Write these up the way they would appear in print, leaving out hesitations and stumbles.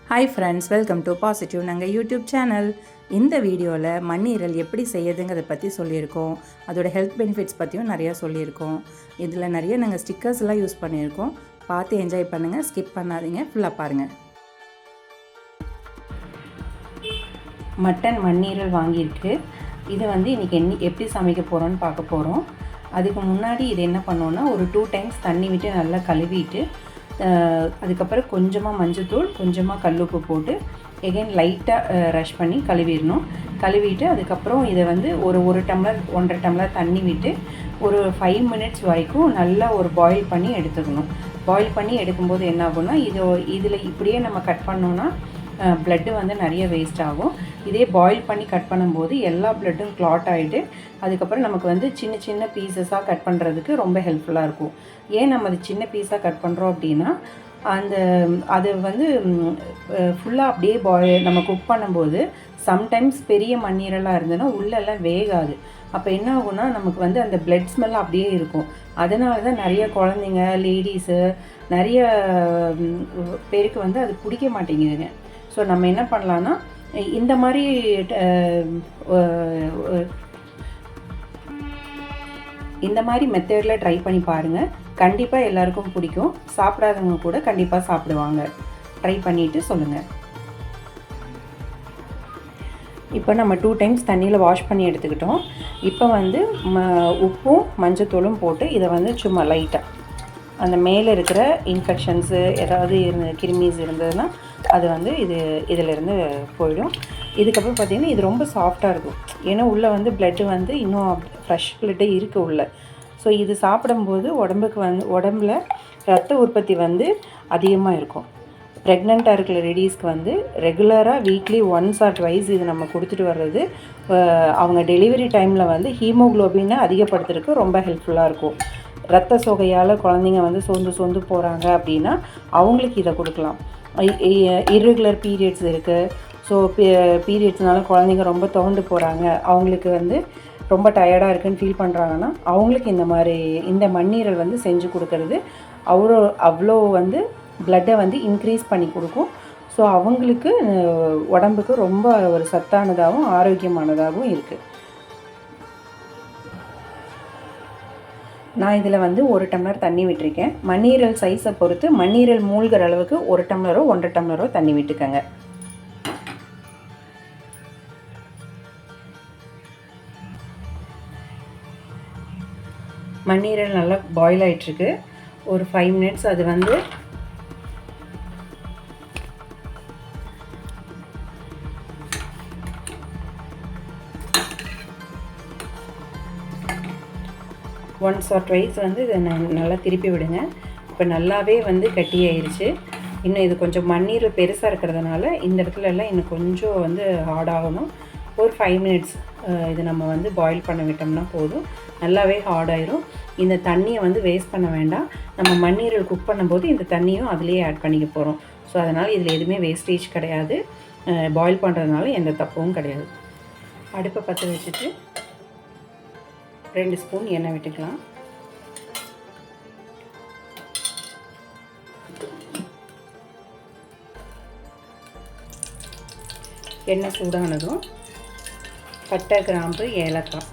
Hi friends, welcome to positive நாங்கள் YouTube channel. இந்த வீடியோவில் மண்ணீரல் எப்படி செய்யுதுங்கிறத பற்றி சொல்லியிருக்கோம். அதோட ஹெல்த் பெனிஃபிட்ஸ் பற்றியும் நிறையா சொல்லியிருக்கோம். இதில் நிறைய நாங்கள் ஸ்டிக்கர்ஸ்லாம் யூஸ் பண்ணியிருக்கோம். பார்த்து என்ஜாய் பண்ணுங்கள், ஸ்கிப் பண்ணாதீங்க, ஃபுல்லாக பாருங்கள். மட்டன் மண்ணீரல் வாங்கியிருக்கு. இது இன்றைக்கி எப்படி சமைக்க போகிறோன்னு பார்க்க போகிறோம். அதுக்கு முன்னாடி இது என்ன பண்ணோன்னா, ஒரு 2 டைம்ஸ் தண்ணி விட்டு நல்லா கழுவிட்டு, அதுக்கப்புறம் கொஞ்சமாக மஞ்சள்தூள், கொஞ்சமாக கல்லுப்பு போட்டு எகைன் லைட்டாக ரஷ் பண்ணி கழுவிடணும். கழுவிட்டு அதுக்கப்புறம் இதை ஒரு டம்ளர் 1.5 டம்ளர் தண்ணி விட்டு ஒரு 5 மினிட்ஸ் வரைக்கும் நல்லா ஒரு பாயில் பண்ணி எடுத்துக்கணும். பாயில் பண்ணி எடுக்கும்போது என்ன ஆகும்னா, இதில் இப்படியே நம்ம கட் பண்ணோன்னா ப்ளட்டு நிறைய வேஸ்ட் ஆகும். இதே பாயில் பண்ணி கட் பண்ணும்போது எல்லா ப்ளட்டும் க்ளாட் ஆகிட்டு அதுக்கப்புறம் நமக்கு சின்ன சின்ன பீசஸாக கட் பண்ணுறதுக்கு ரொம்ப ஹெல்ப்ஃபுல்லாக இருக்கும். ஏன் நம்ம அது சின்ன பீஸாக கட் பண்ணுறோம் அப்படின்னா, அது ஃபுல்லாக அப்படியே நம்ம குக் பண்ணும்போது சம்டைம்ஸ் பெரிய மண்ணீரலாக இருந்ததுன்னா உள்ளெல்லாம் வேகாது. அப்போ என்ன ஆகும்னா, நமக்கு அந்த பிளட் ஸ்மெல் அப்படியே இருக்கும். அதனால தான் நிறைய குழந்தைங்க, லேடிஸு, நிறைய பேருக்கு அது பிடிக்க மாட்டேங்குதுங்க. ஸோ நம்ம என்ன பண்ணலான்னா, இந்த மாதிரி மெத்தடில் ட்ரை பண்ணி பாருங்கள். கண்டிப்பாக எல்லாருக்கும் பிடிக்கும். சாப்பிடாதவங்க கூட கண்டிப்பாக சாப்பிடுவாங்க. ட்ரை பண்ணிவிட்டு சொல்லுங்கள். இப்போ நம்ம 2 டைம்ஸ் தண்ணியில் வாஷ் பண்ணி எடுத்துக்கிட்டோம். இப்போ உப்பும் மஞ்சத்தூளும் போட்டு இதை சும்மா லைட்டாக அந்த மேலே இருக்கிற இன்ஃபெக்ஷன்ஸு ஏதாவது கிருமிஸ் இருந்ததுன்னா அது இதிலேருந்து போயிடும். இதுக்கப்புறம் பார்த்திங்கன்னா இது ரொம்ப சாஃப்டாக இருக்கும். ஏன்னா உள்ளே ப்ளட்டு இன்னும் ஃப்ரெஷ் ப்ளட்டு இருக்குது உள்ளே. ஸோ இது சாப்பிடும்போது உடம்புல ரத்த உற்பத்தி அதிகமாக இருக்கும். ப்ரெக்னெண்ட்டாக இருக்கிற லேடிஸ்க்கு ரெகுலராக வீக்லி 1 or 2 இது நம்ம கொடுத்துட்டு வர்றது அவங்க டெலிவரி டைமில் ஹீமோக்ளோபினை அதிகப்படுத்துறதுக்கு ரொம்ப ஹெல்ப்ஃபுல்லாக இருக்கும். ரத்த சோகையால் குழந்தைங்க சோர்ந்து போகிறாங்க அப்படின்னா அவங்களுக்கு இதை கொடுக்கலாம். இர்ரெகுலர் பீரியட்ஸ் இருக்குது. ஸோ பீரியட்ஸ்னால குழந்தைங்க ரொம்ப துவண்டு போகிறாங்க, அவங்களுக்கு ரொம்ப டயர்டாக இருக்குன்னு ஃபீல் பண்ணுறாங்கன்னா அவங்களுக்கு இந்த மண்ணீரல் செஞ்சு கொடுக்கறது அவ்வளோ ப்ளட்டை இன்க்ரீஸ் பண்ணி கொடுக்கும். ஸோ அவங்களுக்கு உடம்புக்கு ரொம்ப ஒரு சத்தானதாகவும் ஆரோக்கியமானதாகவும் இருக்குது. நான் இதில் 1 டம்ளர் தண்ணி விட்டுருக்கேன். மண்ணீரல் சைஸை பொறுத்து மண்ணீரல் மூழ்கிற அளவுக்கு 1 டம்ளரோ 1.5 டம்ளரோ தண்ணி விட்டுக்கங்க. மண்ணீரல் நல்லா பாயில் ஆகிட்டுருக்கு. ஒரு 5 மினிட்ஸ் அது ஒன்ஸ் ஆர் ட்வைஸ் இதை நல்லா திருப்பி விடுங்க. இப்போ நல்லாவே கட்டி ஆயிடுச்சு. இன்னும் இது கொஞ்சம் மண்ணீரல் பெருசாக இருக்கிறதுனால இந்த இடத்துலலாம் இன்னும் கொஞ்சம் ஹார்டாகணும். ஒரு 5 மினிட்ஸ் இது நம்ம பாயில் பண்ண விட்டோம்னா போதும். நல்லாவே ஹார்டாயிரும். இந்த தண்ணியை வேஸ்ட் பண்ண வேண்டாம். நம்ம மண்ணீரல் குக் பண்ணும்போது இந்த தண்ணியும் அதிலே ஆட் பண்ணிக்க போகிறோம். ஸோ அதனால் இதில் எதுவுமே வேஸ்டேஜ் கிடையாது. பாயில் பண்ணுறதுனால எந்த தப்பும் கிடையாது. அடுப்பை பற்ற வச்சுட்டு 2 ஸ்பூன் எண்ணெய் விட்டுக்கலாம். எண்ணெய் சூடானதும் பட்டை, கிராம்பு, ஏலக்காய்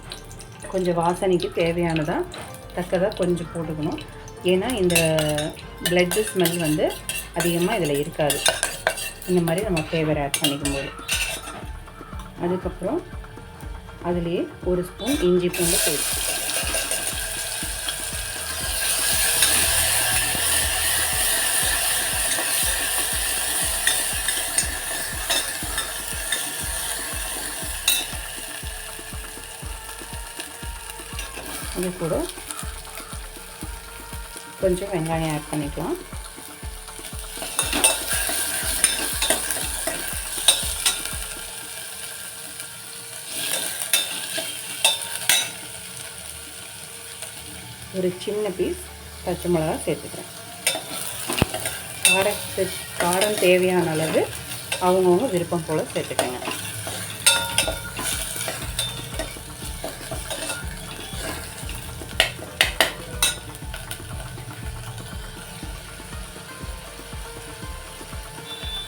கொஞ்சம் வாசனைக்கு தேவையானதாக தக்கதாக கொஞ்சம் போட்டுக்கணும். ஏன்னா இந்த பிளட் ஸ்மெல் அதிகமாக இதில் இருக்காது. இந்த மாதிரி நம்ம ஃப்ளேவர் ஆட் பண்ணிக்கும்போது. அதுக்கப்புறம் அதுலேயே 1 ஸ்பூன் இஞ்சி பூண்டு பேஸ்ட். இது கூட கொஞ்சம் வெங்காயம் ஆட் பண்ணிக்கலாம். ஒரு சின்ன பீஸ் பச்சை மிளகா சேர்த்துக்கிறேன். காரம் தேவையான அளவு அவங்கவுங்க விருப்பம் போல் சேர்த்துக்கங்க.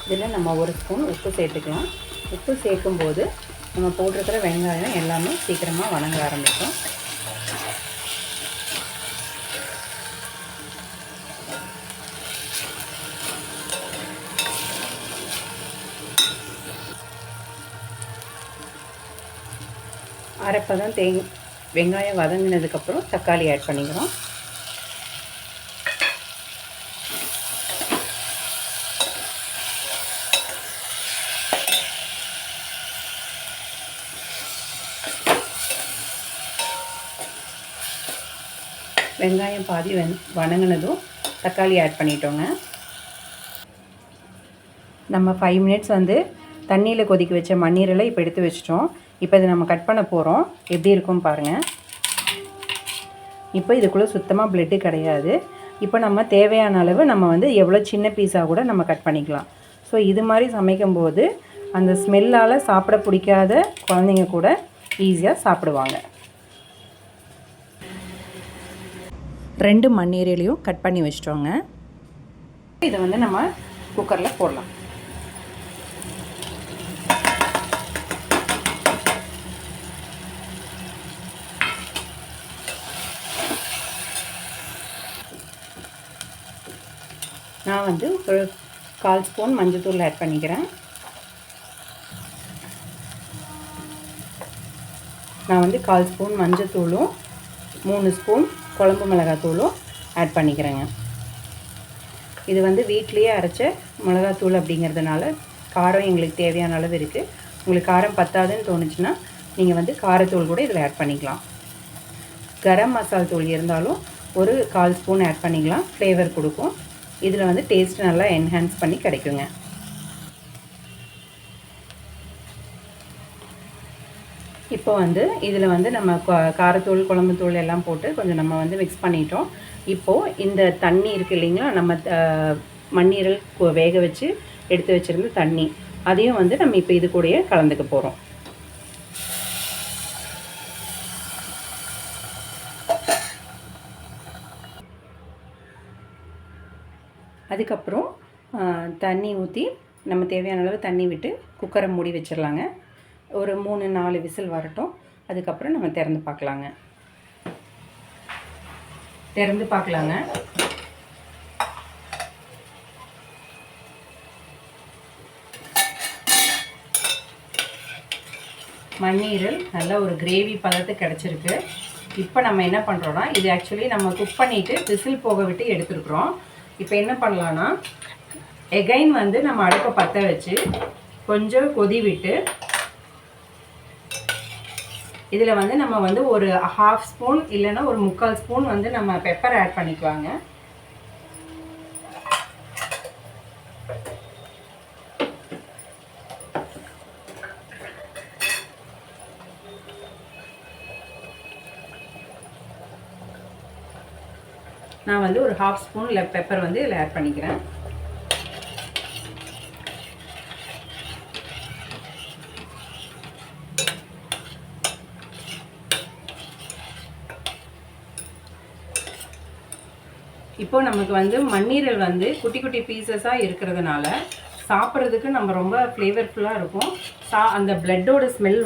இதில் நம்ம 1 ஸ்பூன் உப்பு சேர்த்துக்கலாம். உப்பு சேர்க்கும்போது நம்ம போட்டிருக்கிற வெங்காயம் எல்லாமே சீக்கிரமாக வணங்க ஆரம்பிக்கும். அரைப்பதம் வெங்காயம் வதங்கினதுக்கப்புறம் தக்காளி ஆட் பண்ணிக்கிறோம். வெங்காயம் பாதி வணங்கினதும் தக்காளி ஆட் பண்ணிட்டோங்க. நம்ம 5 மினிட்ஸ் தண்ணியில் கொதிக்க வச்ச மண்ணீரலை இப்போ எடுத்து வச்சிட்டோம். இப்போ இதை நம்ம கட் பண்ண போகிறோம். எப்படி இருக்கும் பாருங்கள். இப்போ இதுக்குள்ளே சுத்தமாக பிளட்டு கிடையாது. இப்போ நம்ம தேவையான அளவு நம்ம எவ்வளோ சின்ன பீஸாக கூட நம்ம கட் பண்ணிக்கலாம். ஸோ இது மாதிரி சமைக்கும்போது அந்த ஸ்மெல்லால் சாப்பிட பிடிக்காத குழந்தைங்க கூட ஈஸியாக சாப்பிடுவாங்க. 2 மண்ணீரலையும் கட் பண்ணி வச்சிட்டோங்க. இதை நம்ம குக்கரில் போடலாம். நான் ஒரு 1/4 ஸ்பூன் மஞ்சள்தூள் ஆட் பண்ணிக்கிறேன். நான் 1/4 ஸ்பூன் மஞ்சள்தூளும் 3 ஸ்பூன் குழம்பு மிளகாத்தூளும் ஆட் பண்ணிக்கிறேங்க. இது வீட்டிலேயே அரைச்ச மிளகாத்தூள் அப்படிங்கிறதுனால காரம் எங்களுக்கு தேவையான அளவு இருக்குது. உங்களுக்கு காரம் பத்தாதுன்னு தோணுச்சுன்னா நீங்கள் காரத்தூள் கூட இதில் ஆட் பண்ணிக்கலாம். கரம் மசால் தூள் இருந்தாலும் ஒரு 1/4 ஸ்பூன் ஆட் பண்ணிக்கலாம். ஃப்ளேவர் கொடுக்கும். இதில் டேஸ்ட் நல்லா என்ஹான்ஸ் பண்ணி கிடைக்குங்க. இப்போ இதில் நம்ம காரத்தூள் குழம்புத்தூள் எல்லாம் போட்டு கொஞ்சம் நம்ம மிக்ஸ் பண்ணிட்டோம். இப்போது இந்த தண்ணி இருக்குது இல்லைங்களா, நம்ம மண்ணீரல் வேக வச்சு எடுத்து வச்சுருந்த தண்ணி, அதையும் நம்ம இப்போ இது கூடயே கலந்துக்க போகிறோம். அதுக்கப்புறம் தண்ணி ஊற்றி நம்ம தேவையான அளவு தண்ணி விட்டு குக்கரை மூடி வச்சிடலாங்க. ஒரு 3-4 விசில் வரட்டும். அதுக்கப்புறம் நம்ம திறந்து பார்க்கலாங்க. மண்ணீரல் நல்ல ஒரு கிரேவி பதத்துக்கு கிடச்சிருக்கு. இப்போ நம்ம என்ன பண்ணுறோன்னா, இது ஆக்சுவலி நம்ம குக் பண்ணிவிட்டு விசில் போக விட்டு எடுத்துருக்குறோம். இப்போ என்ன பண்ணலான்னா, எகைன் நம்ம அடுப்பை பற்ற வச்சு கொஞ்சம் கொதி விட்டு இதில் நம்ம ஒரு 1/2 ஸ்பூன் இல்லைன்னா ஒரு 3/4 ஸ்பூன் நம்ம பெப்பர் ஆட் பண்ணிக்குவாங்க. நான் ஒரு 1/2 ஸ்பூன் பெப்பர் இதில் ஆட் பண்ணிக்கிறேன். இப்போ நமக்கு மண்ணீரல் குட்டி குட்டி பீசஸாக இருக்கிறதுனால சாப்பிட்றதுக்கு நம்ம ரொம்ப ஃப்ளேவர்ஃபுல்லாக இருக்கும். அந்த பிளட்டோட ஸ்மெல்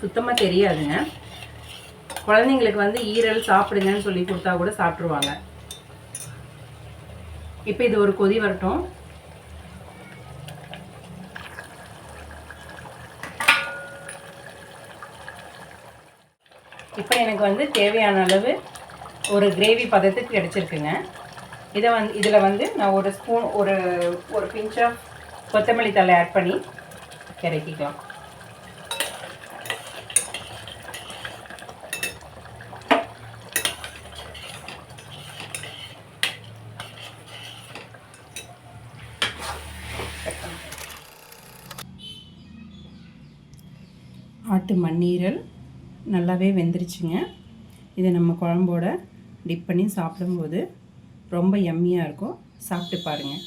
சுத்தமாக தெரியாதுங்க. குழந்தைங்களுக்கு ஈரல் சாப்பிடுங்கன்னு சொல்லி கொடுத்தா கூட சாப்பிட்ருவாங்க. இப்போ இது ஒரு கொதி வரட்டும். இப்போ எனக்கு தேவையான அளவு ஒரு கிரேவி பதத்துக்கு கிடச்சிருக்குங்க. இதில் நான் ஒரு ஸ்பூன் ஒரு பிஞ்ச் ஆஃப் கொத்தமல்லி தழை ஆட் பண்ணி இறக்கிக்கலாம். ஆட்டு மண்ணீரல் நல்லாவே வெந்துருச்சுங்க. இதை நம்ம குழம்போட டிப் பண்ணி சாப்பிடும்போது ரொம்ப யம்மியாக இருக்கும். சாப்பிட்டு பாருங்கள்.